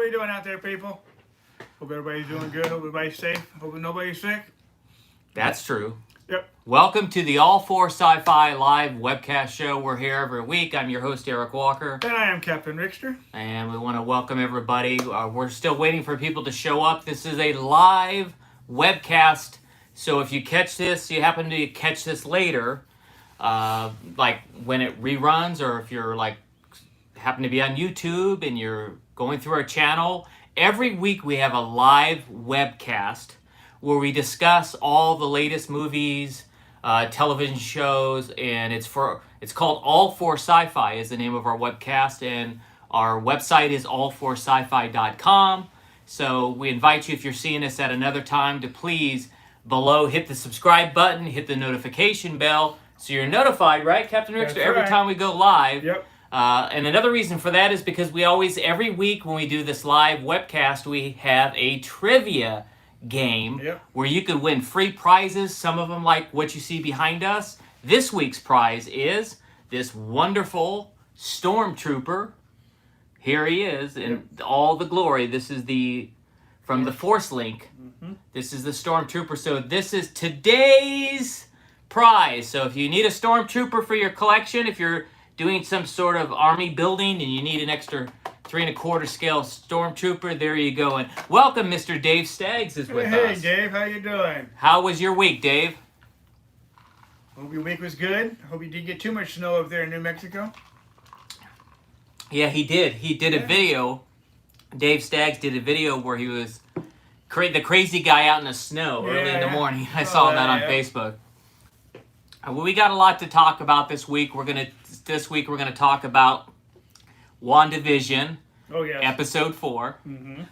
you doing out there, people? Hope everybody's doing good. Hope everybody's safe. Hope nobody's sick. That's true. Yep. Welcome to the All 4 Sci-Fi live webcast show. We're here every week. I'm your host, Eric Walker. And I am Captain Rickster. And we want to welcome everybody. We're still waiting for people to show up. This is a live webcast. So if you catch this, you happen to catch this later, like when it reruns, or if you're like happen to be on YouTube and you're going through our channel, every week we have a live webcast where we discuss all the latest movies, television shows, and it's called All 4 Sci-Fi is the name of our webcast, and our website is all4sci-fi.com. So we invite you, if you're seeing us at another time, to please below hit the subscribe button, hit the notification bell, so you're notified, right, Captain Rickster, every time we go live. Yep. And another reason for that is because we always, every week when we do this live webcast, we have a trivia game where you could win free prizes, some of them like what you see behind us. This week's prize is this wonderful Stormtrooper. Here he is in all the glory. This is from the Force Link. This is the Stormtrooper. So this is today's prize. So if you need a Stormtrooper for your collection, if you're doing some sort of army building and you need an extra 3 1/4 scale Stormtrooper, there you go. And welcome, Mr. Dave Staggs is with us. Hey, Dave, how you doing? How was your week, Dave? Hope your week was good. Hope you didn't get too much snow up there in New Mexico. Yeah, he did. He did a video. Dave Staggs did a video where he was the crazy guy out in the snow early in the morning. I saw that on Facebook. Well, we got a lot to talk about this week. This week we're gonna talk about WandaVision, episode 4.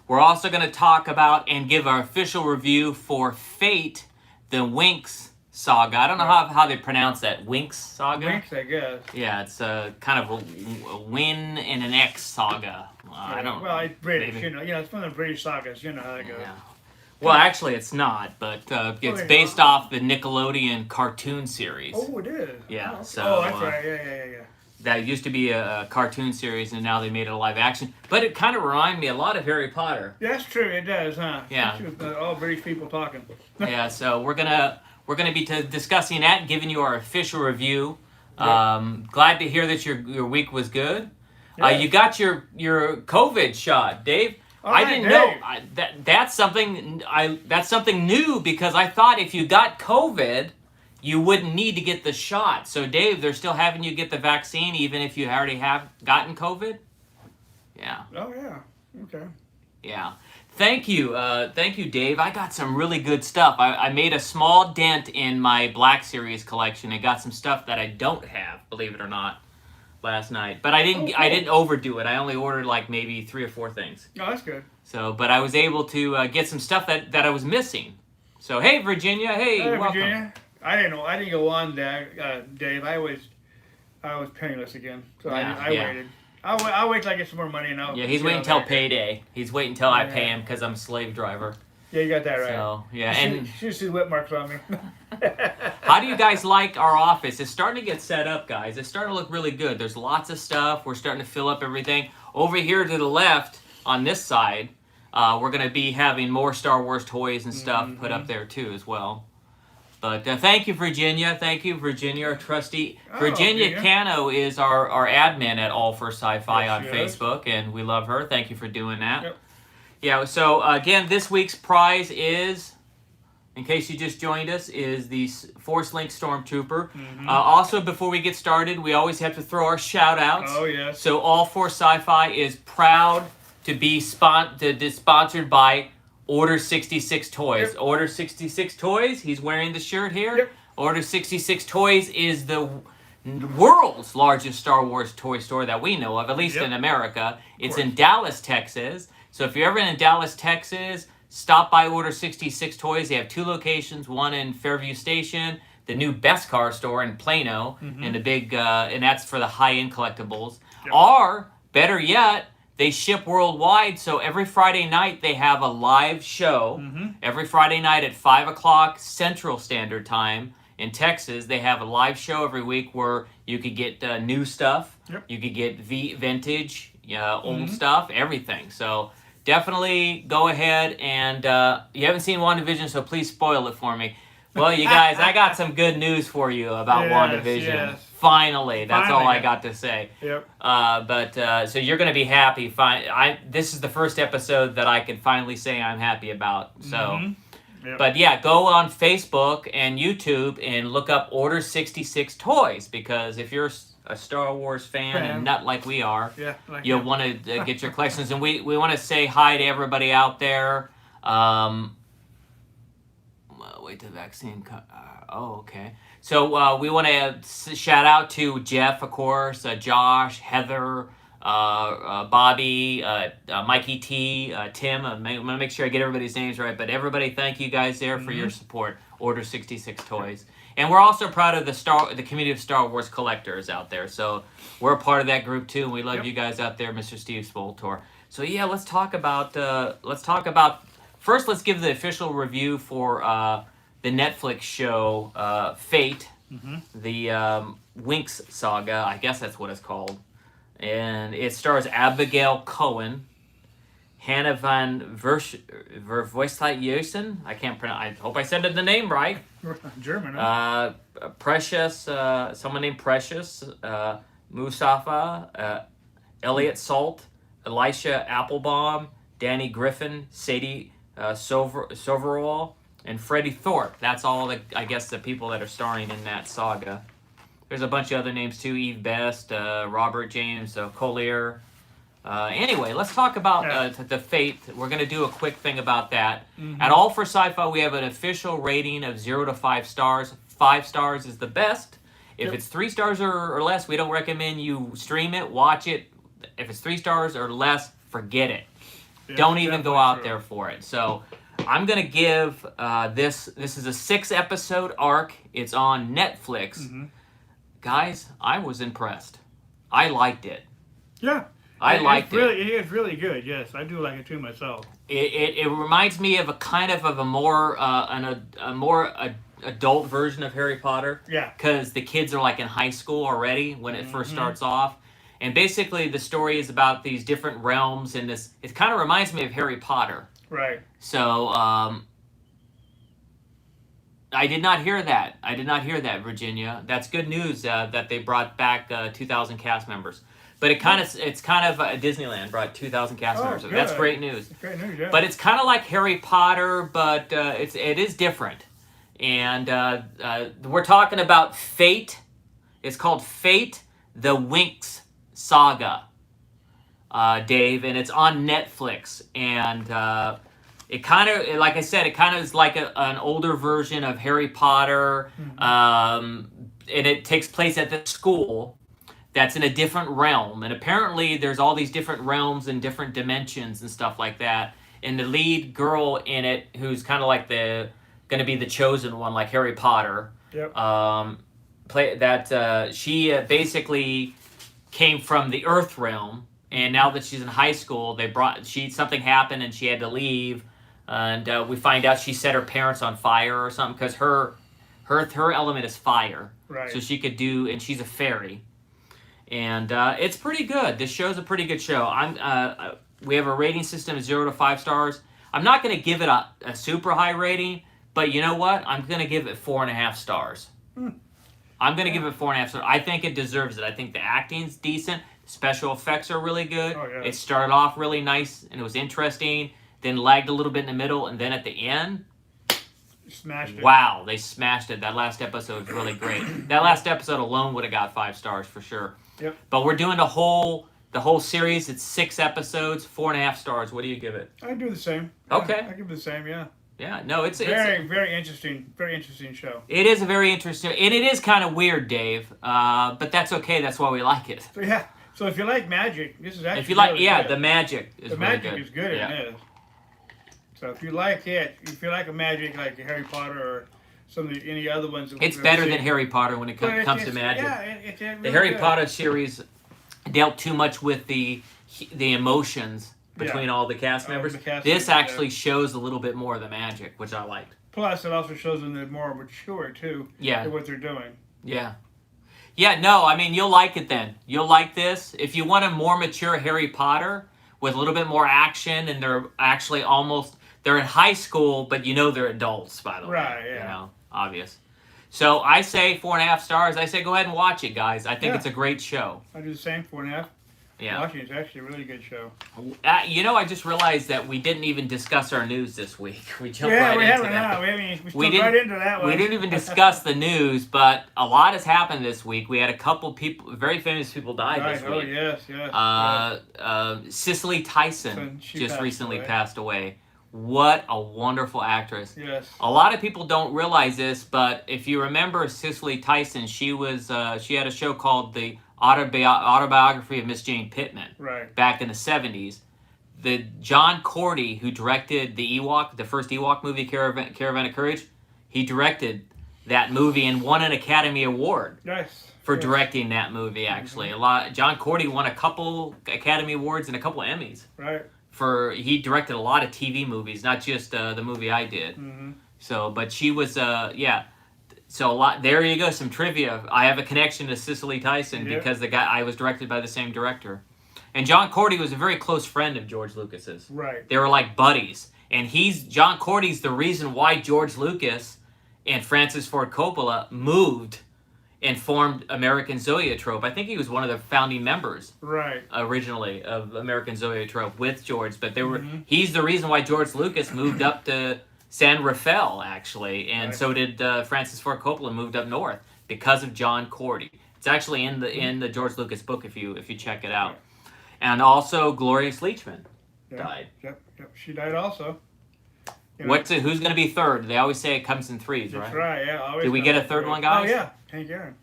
We're also gonna talk about and give our official review for Fate, the Winx Saga. I don't know how they pronounce that. Winx Saga? Winx, I guess. Yeah, it's kind of a win and an X saga. I don't. Well, it's British, maybe. It's one of the British sagas. You know how that goes. Yeah. Well, actually, it's not, but it's based off the Nickelodeon cartoon series. Oh, it is. Yeah. Oh, So. That's right. Yeah. That used to be a cartoon series, and now they made it a live action. But it kind of reminded me a lot of Harry Potter. That's true. It does, huh? Yeah. All British people talking. Yeah. So we're gonna be discussing that and giving you our official review. Glad to hear that your week was good. Yeah. You got your COVID shot, Dave. I didn't know that's something new, because I thought if you got COVID, you wouldn't need to get the shot. So, Dave, they're still having you get the vaccine even if you already have gotten COVID? Yeah. Oh, yeah. Okay. Yeah. Thank you, Dave. I got some really good stuff. I made a small dent in my Black Series collection and got some stuff that I don't have, believe it or not, last night. But I didn't overdo it. I only ordered like maybe 3 or 4 things. Oh, that's good. So, but I was able to get some stuff that I was missing. So, hey, Virginia. Hey, welcome. Virginia. I didn't go on that, Dave. I was penniless again, so I waited. I'll wait till I get some more money and I'll. Yeah, he's waiting until payday. He's waiting until I pay him because I'm a slave driver. Yeah, you got that right. So yeah, and you see whip marks on me. How do you guys like our office? It's starting to get set up, guys. It's starting to look really good. There's lots of stuff. We're starting to fill up everything. Over here to the left, on this side, we're going to be having more Star Wars toys and stuff put up there too as well. But thank you, Virginia. Thank you, Virginia, our trustee. Virginia Cano is our admin at All 4 Sci-Fi on Facebook, and we love her. Thank you for doing that. Yep. Yeah, so again, this week's prize is, in case you just joined us, is the Force Link Stormtrooper. Also, before we get started, we always have to throw our shout-outs. Oh, yes. So All 4 Sci-Fi is proud to be sponsored by Order 66 Toys. Yep. Order 66 Toys, he's wearing the shirt here. Yep. Order 66 Toys is the world's largest Star Wars toy store that we know of, at least in America. It's in Dallas, Texas. So if you're ever in Dallas, Texas, stop by Order 66 Toys. They have 2 locations, one in Fairview Station, the new Best Car store in Plano, and the big, and that's for the high-end collectibles. Yep. Or, better yet, they ship worldwide, so every Friday night they have a live show. Every Friday night at 5 o'clock Central Standard Time in Texas, they have a live show every week where you could get new stuff, you could get vintage, old stuff, everything. So definitely go ahead and you haven't seen WandaVision, so please spoil it for me. Well, you guys, I got some good news for you about WandaVision. Yes. Finally, that's all I got to say. Yep. So you're gonna be happy. This is the first episode that I can finally say I'm happy about. So. Mm-hmm. Yep. But yeah, go on Facebook and YouTube and look up Order 66 Toys, because if you're a Star Wars fan and nut like we are, you'll want to get your collections. And we want to say hi to everybody out there. Wait till the vaccine. Okay. So we want to shout out to Jeff, of course, Josh, Heather, Bobby, Mikey T, Tim. I'm going to make sure I get everybody's names right. But everybody, thank you guys there for your support. Order 66 Toys. And we're also proud of the community of Star Wars collectors out there. So we're a part of that group too, and we love you guys out there, Mr. Steve Spoltor. So yeah, let's talk about. First, let's give the official review for the Netflix show Fate, the Winx Saga. I guess that's what it's called, and it stars Abigail Cohen, Hannah van Vervoisthuizen. I can't pronounce. I hope I said the name right. German. Huh? Precious. Someone named Precious. Mustafa. Elliot Salt. Elisha Applebaum. Danny Griffin. Sadie Soverall. And Freddie Thorpe. That's all the people that are starring in that saga. There's a bunch of other names too. Eve Best. Robert James Collier. Anyway, let's talk about the Fate. We're going to do a quick thing about that. At All for Sci-Fi, we have an official rating of 0 to 5 stars. 5 stars is the best. If it's 3 stars or less, we don't recommend you stream it, watch it. If it's 3 stars or less, forget it. Don't even go out there for it. So I'm going to give this is a 6-episode arc. It's on Netflix. Guys, I was impressed. I liked it. Yeah. I liked it. It is really good. Yes, I do like it too myself. It reminds me of a more adult version of Harry Potter. Yeah. Because the kids are like in high school already when it first starts off, and basically the story is about these different realms and this. It kind of reminds me of Harry Potter. Right. So I did not hear that. Virginia. That's good news that they brought back 2,000 cast members. But it's kind of Disneyland brought 2,000 cast members. So that's great news. Great news, yeah. But it's kind of like Harry Potter, but it is different. And we're talking about Fate. It's called Fate: The Winx Saga, Dave, and it's on Netflix. And it kind of, like I said, it kind of is like an older version of Harry Potter. And it takes place at the school that's in a different realm, and apparently there's all these different realms and different dimensions and stuff like that. And the lead girl in it, who's kind of like going to be the chosen one, like Harry Potter. Yep. She basically came from the Earth realm, and now that she's in high school, something happened and she had to leave, and we find out she set her parents on fire or something because her element is fire. Right. So she could and she's a fairy. And it's pretty good. This show's a pretty good show. We have a rating system of 0 to 5 stars. I'm not going to give it a super high rating, but you know what? I'm going to give it 4.5 stars. I'm going to give it 4.5 stars. I think it deserves it. I think the acting's decent. Special effects are really good. Oh, yeah. It started off really nice, and it was interesting. Then lagged a little bit in the middle, and then at the end, smashed it. Wow, they smashed it. That last episode was really great. That last episode alone would have got 5 stars for sure. Yep. But we're doing the whole series. It's 6 episodes, 4.5 stars. What do you give it? I do the same. Okay. I give it the same. Yeah. Yeah. No, it's very interesting. Very interesting show. It is a very interesting, and it is kind of weird, Dave. But that's okay. That's why we like it. So yeah. So if you like magic, this is actually. If you like, really good. the magic is the really magic good. is good in this. So if you like it, if you like a magic like Harry Potter or any other ones, it's better than Harry Potter when it comes to magic. Yeah, it's really the Harry good. Potter series dealt too much with the emotions between all the cast members. This actually shows a little bit more of the magic, which I liked. Plus, it also shows them they're more mature too. Yeah. In what they're doing. Yeah. Yeah. No, I mean you'll like it then. You'll like this if you want a more mature Harry Potter. with a little bit more action, and they're actually they're in high school, but they're adults, by the way. Right, yeah. Obvious. So I say 4.5 stars. I say go ahead and watch it, guys. I think it's a great show. I do the same, 4.5. Yeah. Watching it's actually a really good show. I just realized that we didn't even discuss our news this week. We jumped right into that. We jumped right into that one. We didn't even discuss the news, but a lot has happened this week. We had a couple people, very famous people died this week. Oh, yes. Cicely Tyson just recently passed away. What a wonderful actress. Yes. A lot of people don't realize this, but if you remember Cicely Tyson, she had a show called The Autobiography of Miss Jane Pittman. Right. Back in the 70s. The John Cordy, who directed the first Ewok movie, Caravan of Courage, he directed that movie and won an Academy Award. Nice. For directing that movie, actually. John Cordy won a couple Academy Awards and a couple Emmys. Right. He directed a lot of TV movies, not just the movie I did. Mm-hmm. So, but she was, So there you go, some trivia. I have a connection to Cicely Tyson because I was directed by the same director. And John Cordy was a very close friend of George Lucas's. Right. They were like buddies. And John Cordy's the reason why George Lucas and Francis Ford Coppola moved and formed American Zoetrope. I think he was one of the founding members, originally of American Zoetrope with George. But he's the reason why George Lucas moved up to San Rafael, actually, and so did Francis Ford Coppola. Moved up north because of John Cordy. It's actually in the George Lucas book if you check it out. And also Gloria Leachman died. Yep, she died also. Who's going to be third? They always say it comes in threes, right? That's right. Yeah. Always. Did we get a third one, guys? Oh yeah, Hank Aaron.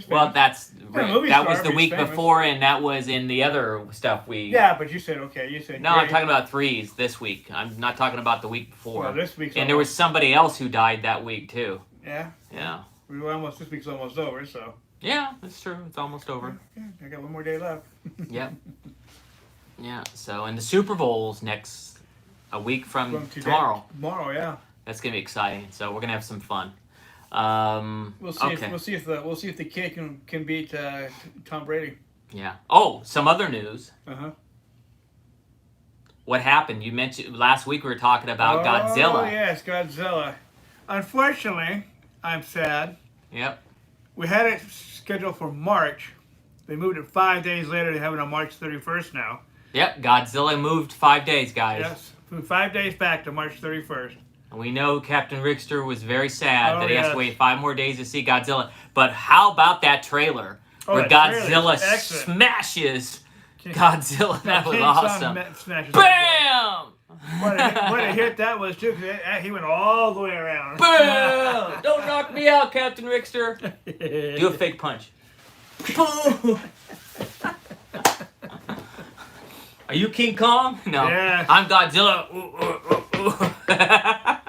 Well, that was the week before, and that was in the other stuff we. Yeah, but you said okay. You said. No, I'm talking about threes this week. I'm not talking about the week before. Well, this week's. And there was somebody else who died that week too. Yeah. Yeah. This week's almost over, so. Yeah, that's true. It's almost over. Yeah, I got one more day left. Yep. Yeah. So, and the Super Bowl's a week from tomorrow. Tomorrow, yeah. That's gonna be exciting. So we're gonna have some fun. We'll see if the kid can beat Tom Brady. Yeah. Oh, some other news. What happened? You mentioned last week we were talking about Godzilla. Oh yes, Godzilla. Unfortunately, I'm sad. Yep. We had it scheduled for March. They moved it 5 days later. They have it on March 31st now. Yep. Godzilla moved 5 days, guys. Yes. Moved 5 days back to March 31st. And we know Captain Rickster was very sad that he has to wait 5 more days to see Godzilla. But how about that trailer where Godzilla smashes Godzilla? That was awesome. Bam! What a hit that was, too, because he went all the way around. Bam! Don't knock me out, Captain Rickster. Do a fake punch. Are you King Kong? No. Yeah. I'm Godzilla.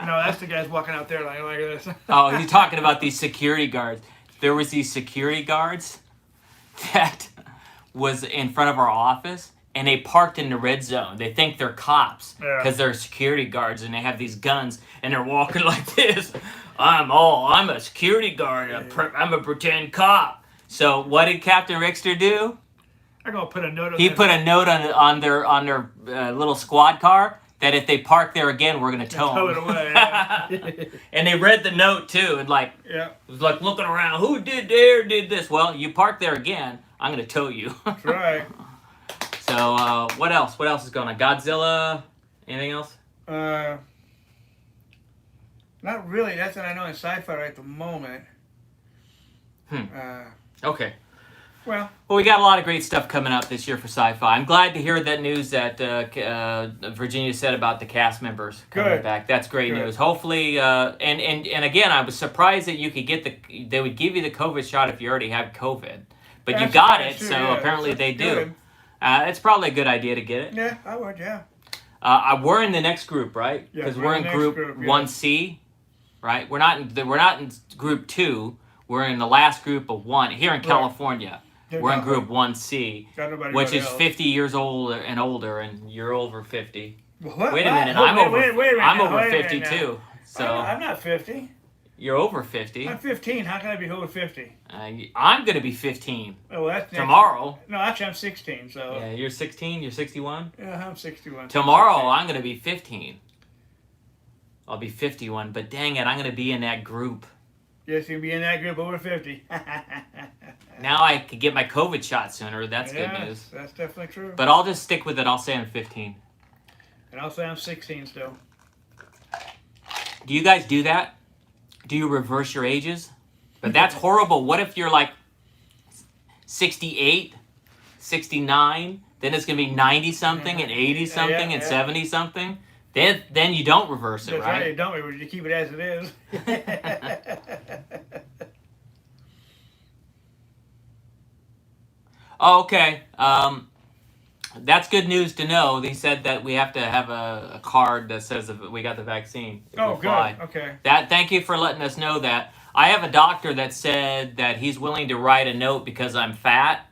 No, that's the guys walking out there like this. Oh, he's talking about these security guards. There was these security guards that was in front of our office, and they parked in the red zone. They think they're cops because they're security guards, and they have these guns, and they're walking like this. I'm a security guard. I'm a pretend cop. So what did Captain Rickster do? I'm gonna put a note. He put a note on their little squad car that if they park there again, we're gonna tow them. Tow it away. Yeah. And they read the note too, and it was like looking around. Who did this? Well, you park there again, I'm gonna tow you. That's right. So what else? What else is going on? Godzilla? Anything else? Not really. That's what I know in sci-fi right at the moment. Okay. Well, we got a lot of great stuff coming up this year for sci-fi. I'm glad to hear that news that Virginia said about the cast members coming back. That's great news. Hopefully, and again, I was surprised that you could they would give you the COVID shot if you already have COVID, but you got it, so apparently they do. It's probably a good idea to get it. Yeah, I would. Yeah. We're in the next group, right? Because we're in group 1C, right? We're not in group 2. We're in the last group of 1 here in California. We're in group 1C, which is 50 years old and older, and you're over 50. What? Wait a minute, I'm over 50 too. So I'm not 50. You're over 50. I'm 15. How can I be over 50? I'm going to be 15. Oh, that's tomorrow. No, actually, I'm 16. So. Yeah, you're 16. You're 61. Yeah, I'm 61. Tomorrow, I'm going to be 15. I'll be 51. But dang it, I'm going to be in that group. Yes, you'll be in that group over 50. Now I could get my COVID shot sooner. That's good news. That's definitely true. But I'll just stick with it. I'll say I'm 15. And I'll say I'm 16 still. Do you guys do that? Do you reverse your ages? But that's horrible. What if you're like 68, 69, then it's going to be 90-something and 80-something and 70-something? Then you don't reverse it, that's right? You don't reverse it. You keep it as it is. Oh, okay. That's good news to know. They said that we have to have a card that says if we got the vaccine. Oh, good. Fly. Okay. Thank you for letting us know that. I have a doctor that said that he's willing to write a note because I'm fat.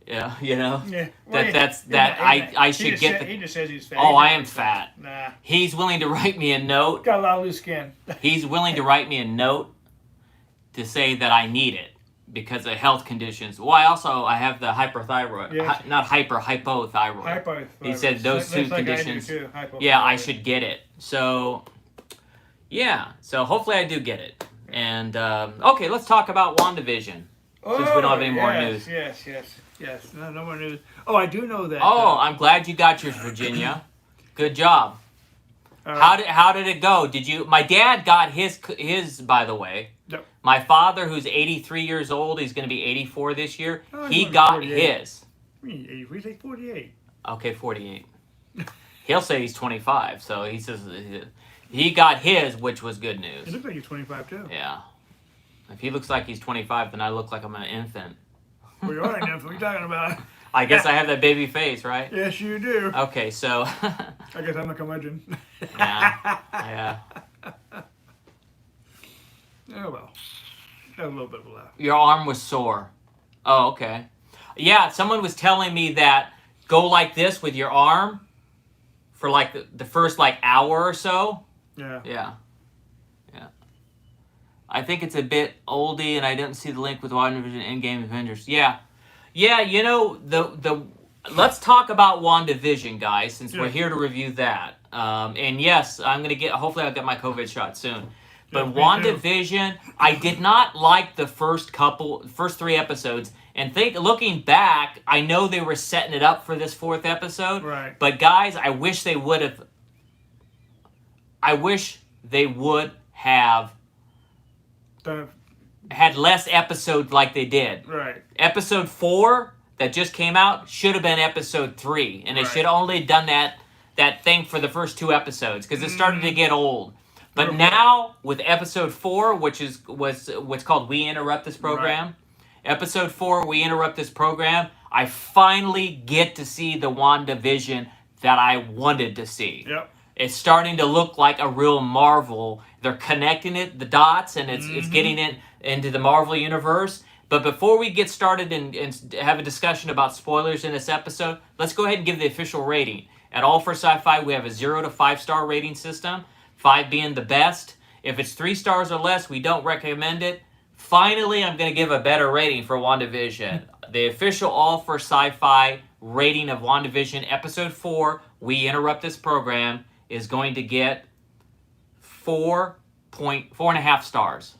Yeah, you know. Yeah. Well, I should get the. He just says he's fat. Oh, I am fat. Nah. He's willing to write me a note. Got a lot of loose skin. He's willing to write me a note to say that I need it. Because of health conditions. Well, I have the hyperthyroid. Yes. Hypothyroid. Hypothyroid. He said those two conditions. Yeah, I should get it. So, yeah. So hopefully I do get it. And, okay, let's talk about WandaVision. Since we don't have any more news. Yes. No more news. Oh, I do know that. Oh, I'm glad you got yours, Virginia. Good job. How did it go? My dad got his by the way. Yep. My father, who's 83 years old, he's going to be 84 this year. Oh, he got 48. his. I mean, 83, say 48. Okay, 48. He'll say he's 25, so he says he got his, which was good news. He looks like he's 25 too. Yeah. If he looks like he's 25, then I look like I'm an infant. Well, you're an infant. What are you talking about? I guess I have that baby face, right? Yes, you do. Okay, so. I guess I'm a curmudgeon. Yeah. Oh, well. That was a little bit of a laugh. Your arm was sore. Oh, okay. Yeah, someone was telling me that go like this with your arm for like the first like hour or so. Yeah. Yeah. I think it's a bit oldie, and I didn't see the link with WandaVision Endgame Avengers. Yeah, you know, let's talk about WandaVision, guys, since we're here to review that. And yes, hopefully I'll get my COVID shot soon. But WandaVision, I did not like the first 3 episodes. And looking back, I know they were setting it up for this 4th episode. Right. But guys, I wish they would have had less episodes like they did. Right. Episode 4 that just came out should have been episode 3. And they should have only done that thing for the first 2 episodes. Because it started to get old. But now, with episode 4, which was what's called We Interrupt This Program, right. Episode 4, We Interrupt This Program, I finally get to see the WandaVision that I wanted to see. Yep. It's starting to look like a real Marvel. They're connecting the dots, and it's getting it into the Marvel universe. But before we get started and have a discussion about spoilers in this episode, let's go ahead and give the official rating. At All for Sci-Fi, we have a 0 to 5-star rating system. 5 being the best. If it's 3 stars or less, we don't recommend it. Finally, I'm going to give a better rating for WandaVision. The official All for Sci-Fi rating of WandaVision Episode 4, We Interrupt This Program, is going to get 4.5 stars.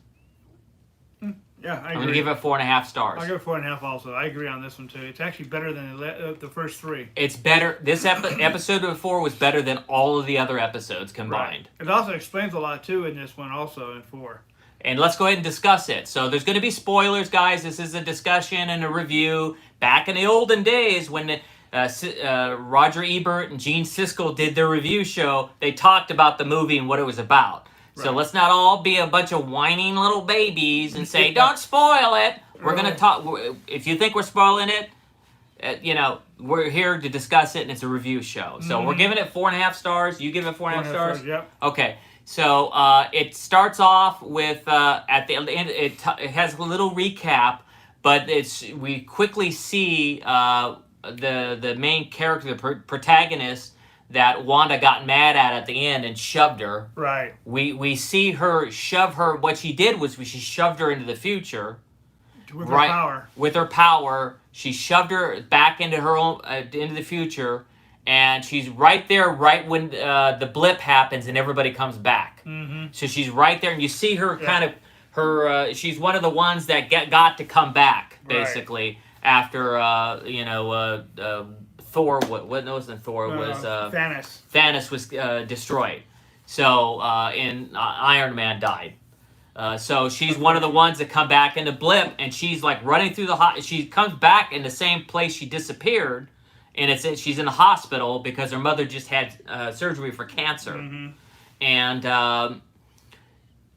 Yeah, I agree. I'm going to give it 4.5 stars. I'll give it 4.5 also. I agree on this one too. It's actually better than the first 3. It's better. This episode 4 was better than all of the other episodes combined. Right. It also explains a lot too in this one also in 4. And let's go ahead and discuss it. So there's going to be spoilers, guys. This is a discussion and a review. Back in the olden days when Roger Ebert and Gene Siskel did their review show, they talked about the movie and what it was about. Right. So let's not all be a bunch of whining little babies and say, don't spoil it. We're going to talk. If you think we're spoiling it, we're here to discuss it, and it's a review show. So we're giving it 4.5 stars. You give it 4.5 stars? Yep. Okay. So it starts off with, at the end, it has a little recap, but we quickly see the main character, the protagonist, that Wanda got mad at the end and shoved her. Right. We see her shove her. What she did was she shoved her into the future. With her power. With her power, she shoved her back into her own into the future, and she's right there right when the blip happens and everybody comes back. Mm-hmm. So she's right there, and you see her kind of her. She's one of the ones that got to come back basically after Thor. What wasn't Thor? Was Thanos. Thanos was destroyed. So and Iron Man died. So she's one of the ones that come back in the blip, and she's like running through she comes back in the same place she disappeared, and she's in the hospital because her mother just had surgery for cancer. Mm-hmm. And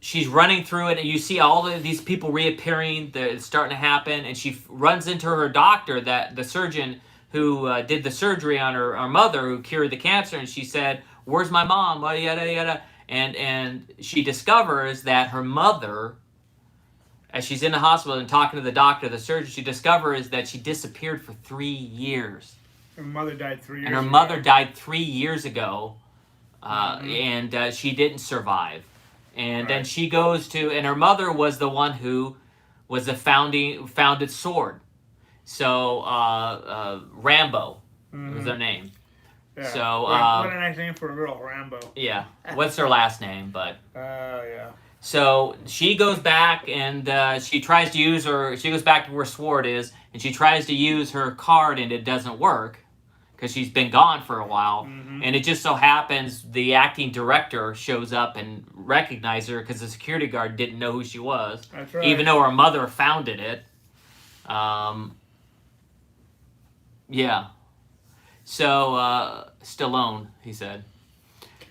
she's running through it, and you see all of these people reappearing. It's starting to happen, and she runs into her doctor, the surgeon who did the surgery on her mother, who cured the cancer, and she said, "Where's my mom?" Yada yada. And she discovers that her mother, as she's in the hospital and talking to the doctor, the surgeon, she discovers that she disappeared for 3 years. Her mother died 3 years ago. And her ago. mother died 3 years ago, and she didn't survive. And then she goes to, and her mother was the one who was the founded sword. So Rambo was their name. Yeah. So what a nice name for a girl, Rambo. Yeah. What's her last name? But yeah. So she goes back and she tries to use her. She goes back to where Sword is, and she tries to use her card, and it doesn't work because she's been gone for a while. Mm-hmm. And it just so happens the acting director shows up and recognizes her because the security guard didn't know who she was, That's right. even though her mother founded it. Yeah. So, Stallone, he said.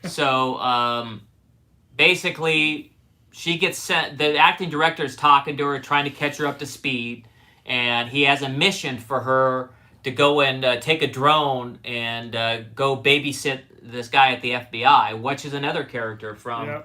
So, basically, she gets sent, the acting director is talking to her, trying to catch her up to speed, and he has a mission for her to go and take a drone and go babysit this guy at the FBI, which is another character from,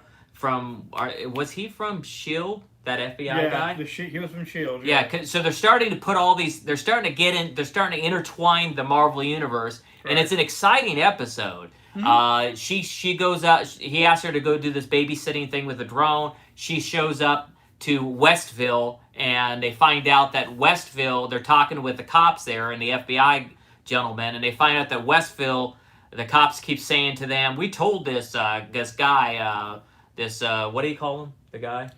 was he from S.H.I.E.L.D., that FBI guy? He was from S.H.I.E.L.D. Yeah, so they're starting to put all these, they're starting to intertwine the Marvel Universe, and it's an exciting episode. Mm-hmm. She goes out, he asks her to go do this babysitting thing with a drone. She shows up to Westville, and they find out that Westville, they're talking with the cops there and the FBI gentleman, and they find out that Westville, the cops keep saying to them, "We told this guy, what do you call him, the guy?"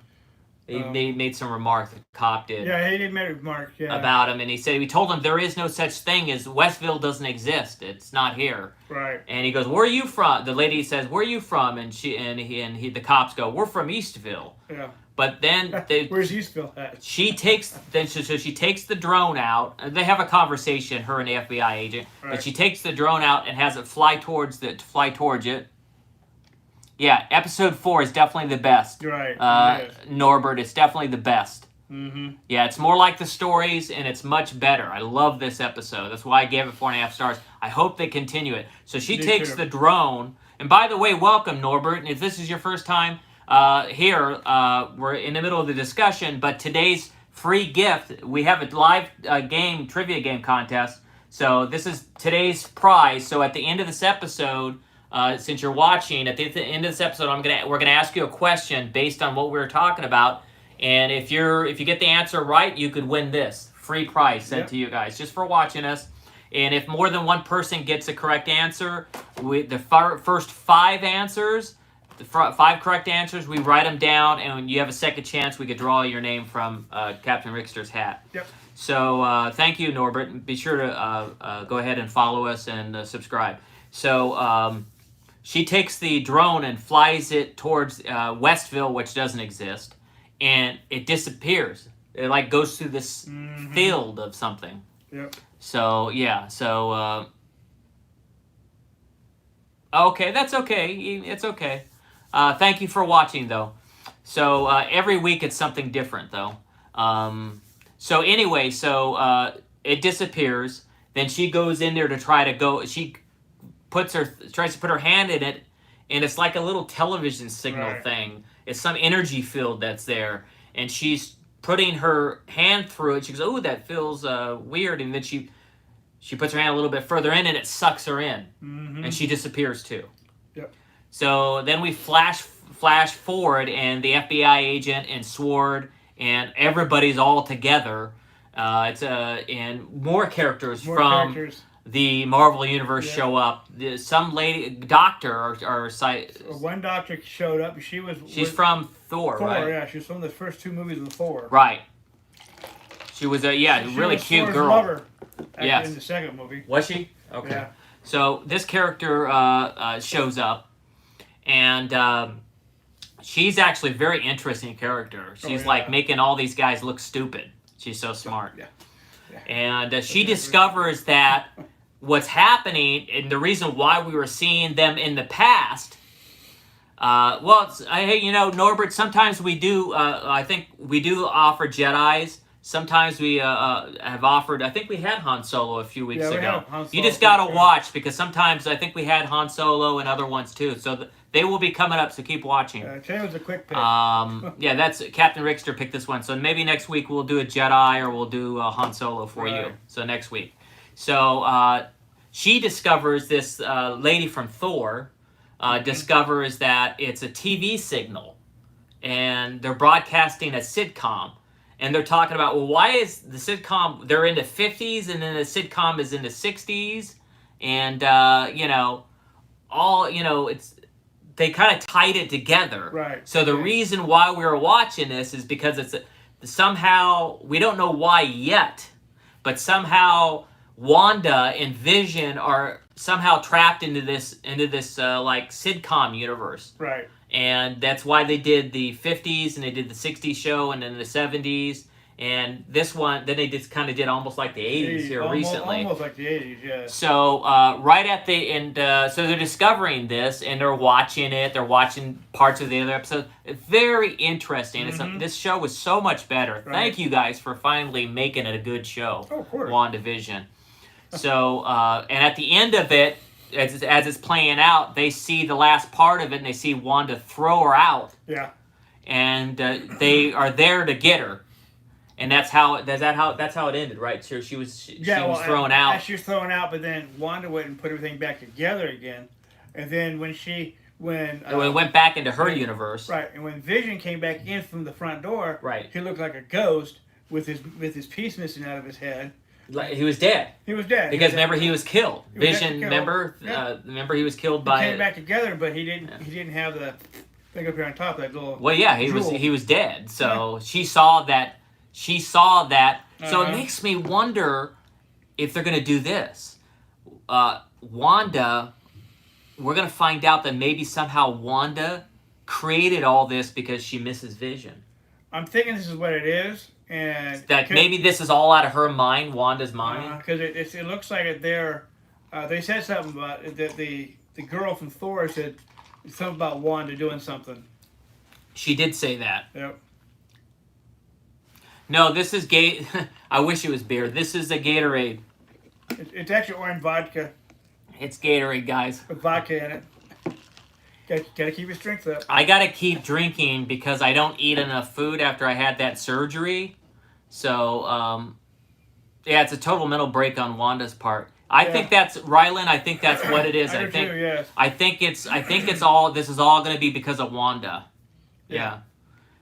He made some remark, the cop did. Yeah, he did make a remark, about him, and he said, we told him there is no such thing as Westville doesn't exist. It's not here. Right. And he goes, "Where are you from?" The lady says, "Where are you from?" And the cops go, "We're from Eastville." Yeah. But then where's Eastville at? She takes the drone out, and they have a conversation, her and the FBI agent. Right. But she takes the drone out and has it fly towards it. Yeah, episode 4 is definitely the best. Right. Norbert, it's definitely the best. Mm-hmm. Yeah, it's more like the stories, and it's much better. I love this episode. That's why I gave it 4.5 stars. I hope they continue it. So she takes the drone, and by the way, welcome, Norbert. And if this is your first time here, we're in the middle of the discussion, but today's free gift, we have a live trivia game contest. So this is today's prize. So at the end of this episode, since you're watching, at the end of this episode, we're gonna ask you a question based on what we were talking about, and if you get the answer right, you could win this free prize sent to you guys just for watching us. And if more than one person gets a correct answer, the first 5 answers, the 5 correct answers, we write them down, and when you have a second chance, we could draw your name from Captain Rickster's hat. Yep. So thank you, Norbert. Be sure to go ahead and follow us and subscribe. So. She takes the drone and flies it towards Westville, which doesn't exist, and it disappears. It like goes through this field of something. Yep. So yeah. So okay, that's okay. It's okay. Thank you for watching, though. So every week it's something different, though. So anyway, it disappears. Then she goes in there to try to go. She tries to put her hand in it, and it's like a little television signal thing. It's some energy field that's there, and she's putting her hand through it. She goes, "Oh, that feels weird," and then she she puts her hand a little bit further in, and it sucks her in, Mm-hmm. and she disappears too. Yep. So then we flash forward, and the FBI agent and Sword and everybody's all together. And more characters from the Marvel Universe show up. Some lady doctor or one doctor showed up. She's from Thor, right? Yeah, she's from the first 2 movies of Thor. Right. She was a really cute girl. Lover, yes. In the second movie. Was she? Okay. Yeah. So this character shows up, and she's actually a very interesting character. She's like making all these guys look stupid. She's so smart. Yeah. And she discovers that what's happening, and the reason why we were seeing them in the past. Hey, Norbert, sometimes we do. I think we do offer Jedis. Sometimes we have offered. I think we had Han Solo a few weeks ago. You just gotta watch, because sometimes I think we had Han Solo and other ones too. So they will be coming up. So keep watching. Today was a quick pick. Yeah, that's Captain Rickster picked this one. So maybe next week we'll do a Jedi, or we'll do Han Solo for you. So next week. So she discovers, this lady from Thor discovers that it's a TV signal, and they're broadcasting a sitcom. And they're talking about, well, why is the sitcom, they're in the 50s, and then the sitcom is in the 60s, and, they kind of tied it together. Right. So the reason why we were watching this is because it's somehow, we don't know why yet, but somehow Wanda and Vision are somehow trapped into this like sitcom universe. Right. And that's why they did the 50s, and they did the 60s show, and then the 70s. And this one, then they just kind of did almost like the 80s here recently. Almost like the 80s, yeah. So right at the end, so they're discovering this, and they're watching it. They're watching parts of the other episodes. It's very interesting. This show was so much better. Right. Thank you guys for finally making it a good show. Oh, of course. WandaVision. So, and at the end of it, as it's playing out, they see the last part of it, and they see Wanda throw her out. Yeah. And they are there to get her. And that's how it ended, right? So she was thrown out. She was thrown out, but then Wanda went and put everything back together again. And then when it went back into her universe. Right. And when Vision came back in from the front door, right, he looked like a ghost with his piece missing out of his head. Like he was dead. He was dead. Because remember, he was killed. Vision, remember? Yeah. Remember, he was killed by. He came back together, but he didn't. He didn't have the thing up here on top, that little. Well, yeah, he was dead. So she saw that. So it makes me wonder if they're going to do this. Wanda, we're going to find out that maybe somehow Wanda created all this because she misses Vision. I'm thinking this is what it is. And that maybe this is all out of her mind, Wanda's mind. Because it looks like they said something about that the girl from Thor said something about Wanda doing something. She did say that. Yep. No, this is I wish it was beer. This is a Gatorade. It's actually orange vodka. It's Gatorade, guys. With vodka in it. Gotta keep your strength up. I gotta keep drinking because I don't eat enough food after I had that surgery. So, it's a total mental break on Wanda's part. I think that's Rylan. I think that's what it is. I think. Too, yes. I think it's all. This is all going to be because of Wanda. Yeah.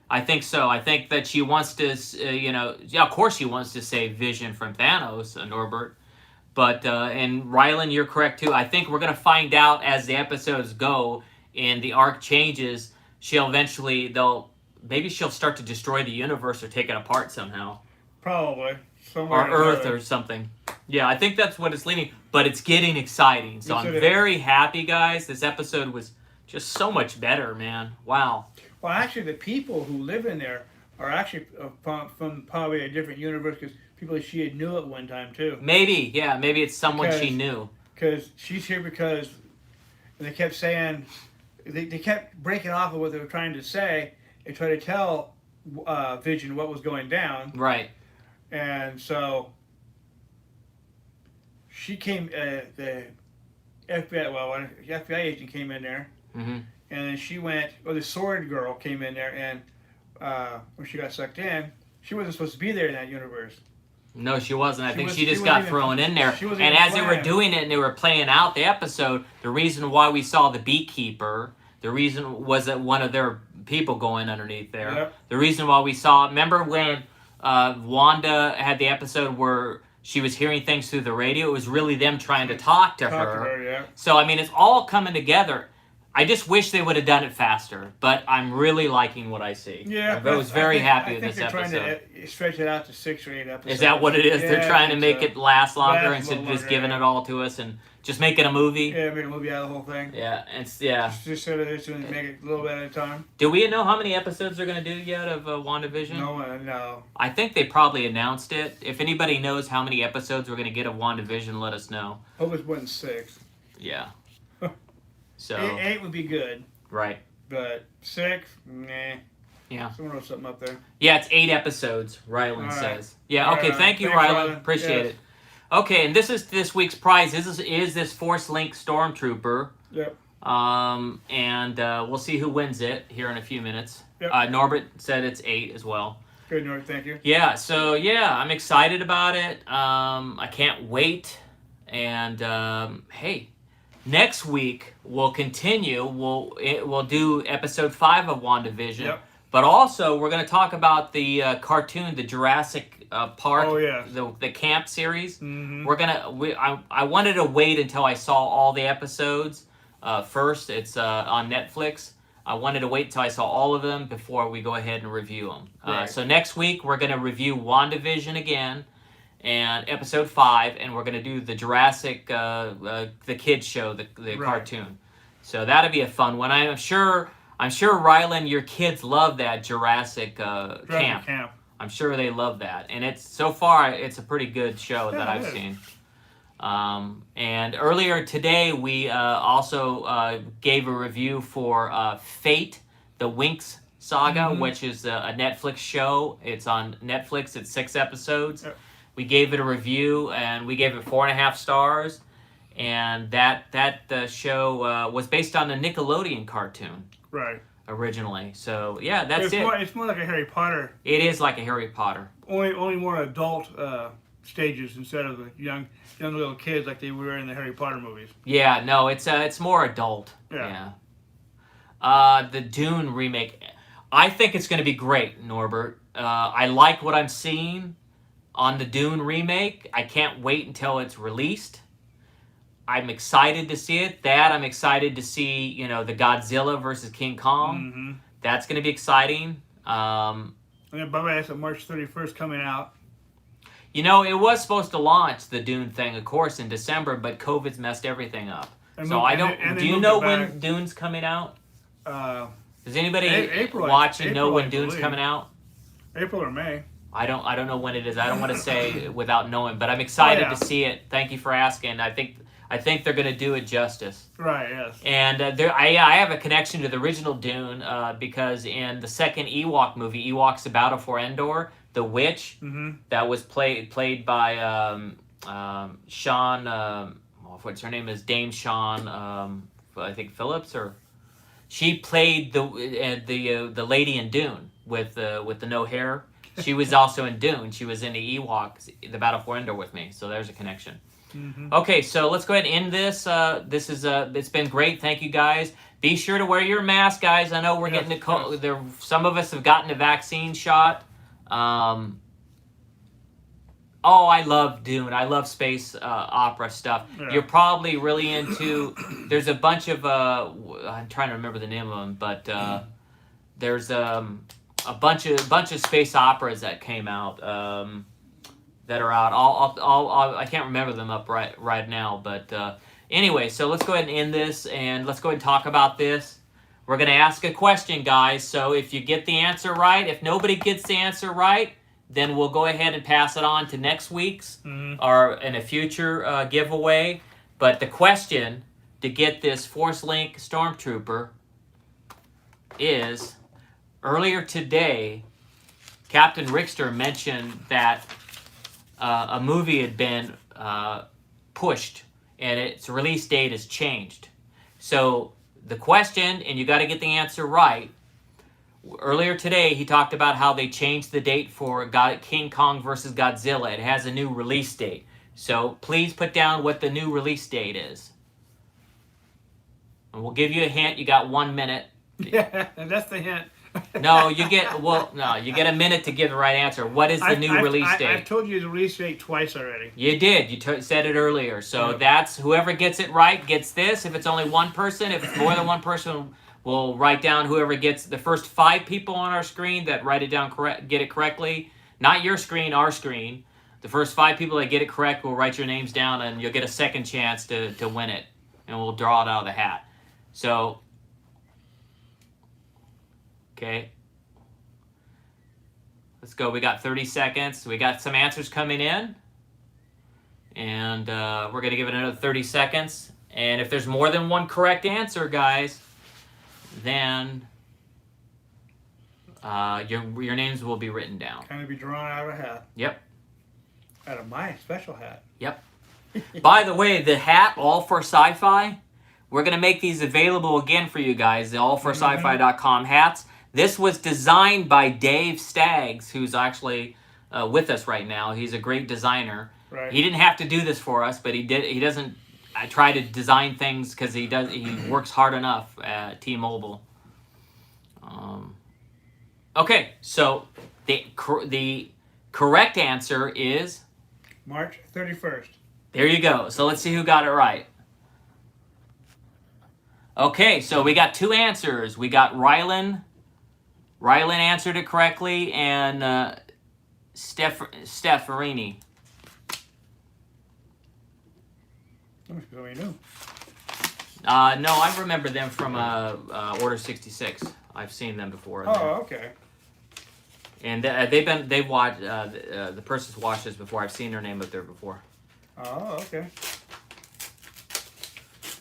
I think so. I think that she wants to. Of course she wants to save Vision from Thanos, Norbert. But and Rylan, you're correct too. I think we're going to find out as the episodes go and the arc changes. Maybe she'll start to destroy the universe or take it apart somehow. Probably. Or Earth or something. Yeah, I think that's what it's leaning. But it's getting exciting. So I'm very happy, guys. This episode was just so much better, man. Wow. Well, actually, the people who live in there are actually from probably a different universe because people she had knew at one time, too. Maybe, yeah. Maybe it's someone she knew. Because she's here because they kept saying... They kept breaking off of what they were trying to say and try to tell Vision what was going down. Right. And so she came, the FBI agent came in there, and then she went, the sword girl came in there, and when she got sucked in, she wasn't supposed to be there in that universe. No, she wasn't. I think she just she got wasn't thrown in there. she wasn't And even as they were planned. doing it and they were playing out the episode, the reason why we saw the beekeeper, the reason was that one of their people going underneath there. Yep. The reason why we saw, remember when Wanda had the episode where she was hearing things through the radio? It was really them trying to talk to her. Yeah. So, I mean, it's all coming together. I just wish they would have done it faster, but I'm really liking what I see. Yeah, I was very happy with I this think they're episode. trying to stretch it out to 6 or 8 episodes. Is that what it is? Yeah, They're trying to I make think it last longer Last instead of longer, just giving yeah. it all to us and just making a movie. Yeah, make a movie out of the whole thing. Yeah, yeah. Just sort of just make it a little bit at a time. Do we know how many episodes they're going to do yet of WandaVision? No. I think they probably announced it. If anybody knows how many episodes we're going to get of WandaVision, let us know. Hope it's more than 6. Yeah. So 8 would be good, right. but 6, nah. Yeah. Someone wrote something up there. Yeah, it's 8 episodes, Rylan All right. says. Yeah, okay, thank you, Thanks, Rylan. Appreciate it. Okay, and this is this week's prize. This is this Force Link Stormtrooper. Yep. And we'll see who wins it here in a few minutes. Yep. Norbert said it's 8 as well. Good, North. Thank you. Yeah, so yeah, I'm excited about it. I can't wait. And hey, next week we'll continue. We'll do episode 5 of WandaVision. Yep. But also we're going to talk about the cartoon, the Jurassic Park, Oh, yeah. the camp series. Mm-hmm. I wanted to wait until I saw all the episodes first. It's on Netflix. I wanted to wait until I saw all of them before we go ahead and review them. Right. So next week we're going to review WandaVision again and episode 5, and we're going to do the Jurassic, the kids show, the Right. cartoon. So that'll be a fun one. I'm sure, Rylan, your kids love that Jurassic camp. I'm sure they love that, and it's so far it's a pretty good show that I've seen. And earlier today we also gave a review for Fate, the Winx Saga, which is a Netflix show. It's on Netflix. It's 6 episodes. Yep. We gave it a review, and we gave it 4.5 stars. And that show was based on a Nickelodeon cartoon. Right. Originally. So yeah, that's it. It's more like a Harry Potter. It is like a Harry Potter. Only more adult stages instead of the young little kids like they were in the Harry Potter movies. Yeah, no, it's more adult. Yeah. The Dune remake, I think it's going to be great, Norbert. I like what I'm seeing on the Dune remake. I can't wait until it's released. I'm excited to see it. I'm excited to see, the Godzilla versus King Kong. Mm-hmm. That's going to be exciting. And then Bubba has a March 31st coming out. It was supposed to launch the Dune thing, of course, in December, but COVID's messed everything up. Do you know when Dune's coming out? Does anybody watching know when Dune's coming out? April or May. I don't know when it is. I don't want to say without knowing, but I'm excited to see it. Thank you for asking. I think they're going to do it justice. Right. Yes. And I have a connection to the original Dune because in the second Ewok movie, Ewoks: The Battle for Endor, the witch that was played by Sean. What's her name is Dame Sean. I think Phillips, or she played the lady in Dune with the no hair. She was also in Dune. She was in the Ewoks: The Battle for Endor with me. So there's a connection. Mm-hmm. Okay, so let's go ahead and end this. It's been great. Thank you, guys. Be sure to wear your mask, guys. I know we're getting the some of us have gotten the vaccine shot. I love Dune. I love space opera stuff. Yeah. You're probably really into. There's a bunch of I'm trying to remember the name of them, but there's a bunch of space operas that came out. That are out. I can't remember them up right now, but anyway, so let's go ahead and end this, and let's go ahead and talk about this. We're going to ask a question, guys, so if you get the answer right, if nobody gets the answer right, then we'll go ahead and pass it on to next week's or in a future giveaway. But the question to get this Force Link Stormtrooper is, earlier today, Captain Rickster mentioned that a movie had been pushed and its release date has changed. So the question, and you got to get the answer right, earlier today, he talked about how they changed the date for King Kong versus Godzilla. It has a new release date. So please put down what the new release date is. And we'll give you a hint. You got 1 minute. Yeah, that's the hint. No, you get a minute to give the right answer. What is the new release date? I've told you the release date twice already. You did. You said it earlier. So Yep. that's whoever gets it right gets this. If it's only one person, if it's more than one person, we'll write down whoever gets the first 5 people on our screen that write it down get it correctly. Not your screen, our screen. The first 5 people that get it correct will write your names down, and you'll get a second chance to win it, and we'll draw it out of the hat. So, okay. Let's go. We got 30 seconds. We got some answers coming in. And we're going to give it another 30 seconds. And if there's more than one correct answer, guys, then your names will be written down. Kind of be drawn out of a hat. Yep. Out of my special hat. Yep. By the way, the hat, All for Sci-Fi, we're going to make these available again for you guys, the allforsci-fi.com hats. This was designed by Dave Staggs, who's actually with us right now. He's a great designer. Right. He didn't have to do this for us, but he did. He doesn't. I try to design things because he does. He works hard enough at T-Mobile. Okay, so the correct answer is March 31st. There you go. So let's see who got it right. Okay, so we got 2 answers. We got Rylan. Rylan answered it correctly, and Steffarini. That must be somebody new. No, I remember them from Order 66. I've seen them before. Oh, okay. And they've watched the person's watched this before. I've seen their name up there before. Oh, okay.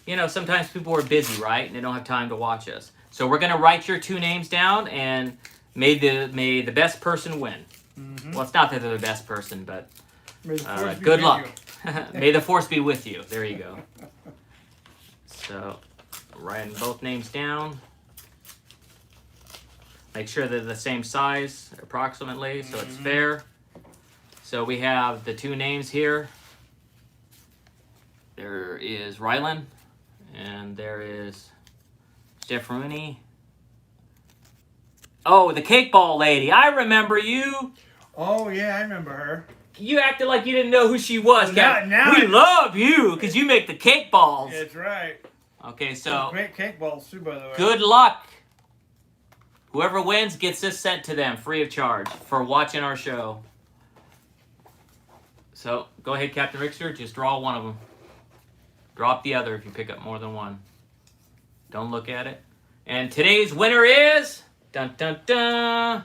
You know, sometimes people are busy, right? And they don't have time to watch us. So we're going to write your 2 names down, and may the best person win. Mm-hmm. Well, it's not that they're the best person, but good luck. May the force be with you. There you go. So, writing both names down. Make sure they're the same size, approximately, so it's fair. So we have the 2 names here. There is Rylan, and there is Steffarini. Oh, the cake ball lady. I remember you. Oh, yeah, I remember her. You acted like you didn't know who she was. Well, now we love you because you make the cake balls. That's right. Okay, so great cake balls too, by the way. Good luck. Whoever wins gets this sent to them free of charge for watching our show. So go ahead, Captain Rickster. Just draw one of them. Drop the other if you pick up more than one. Don't look at it. And today's winner is... Dun, dun, dun.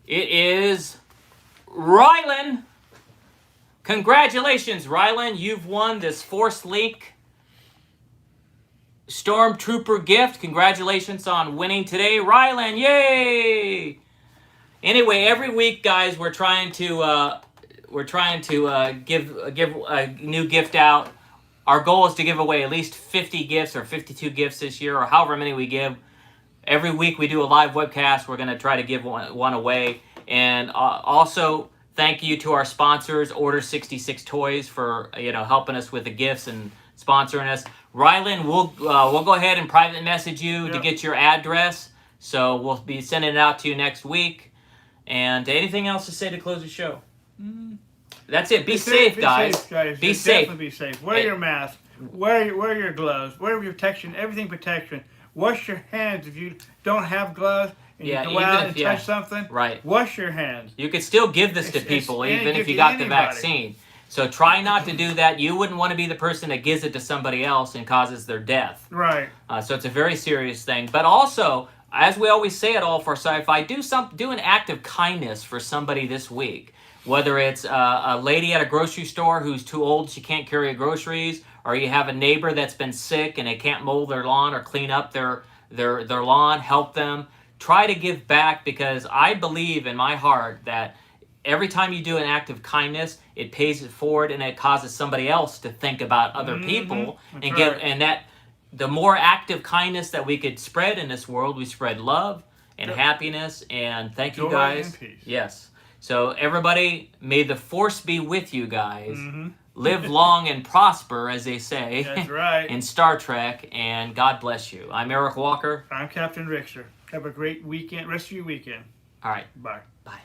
It is Rylan. Congratulations, Rylan. You've won this Force Link Stormtrooper gift. Congratulations on winning today, Rylan. Yay! Anyway, every week, guys, we're trying to give a new gift out. Our goal is to give away at least 50 gifts or 52 gifts this year, or however many we give. Every week we do a live webcast. We're going to try to give one away. And also, thank you to our sponsors, Order 66 Toys, for helping us with the gifts and sponsoring us. Rylan, we'll go ahead and private message you to get your address. So we'll be sending it out to you next week. And anything else to say to close the show? That's it. Be safe, guys. Be safe. Definitely be safe. Wear your mask. Wear your gloves. Wear your protection. Everything protection. Wash your hands if you don't have gloves and you go out and touch something. Right. Wash your hands. You could still give this to people even if you got the vaccine. So try not to do that. You wouldn't want to be the person that gives it to somebody else and causes their death. Right. So it's a very serious thing. But also, as we always say at All for Sci-Fi, do an act of kindness for somebody this week. Whether it's a lady at a grocery store who's too old, she can't carry groceries, or you have a neighbor that's been sick and they can't mow their lawn or clean up their lawn, help them. Try to give back, because I believe in my heart that every time you do an act of kindness, it pays it forward and it causes somebody else to think about other people. And that the more active kindness that we could spread in this world, we spread love and Yep. happiness. And thank you Joy guys. and peace. Yes. So everybody, may the force be with you guys. Mm-hmm. Live long and prosper, as they say. That's right. In Star Trek, and God bless you. I'm Eric Walker. I'm Captain Richter. Have a great weekend, rest of your weekend. All right. Bye. Bye.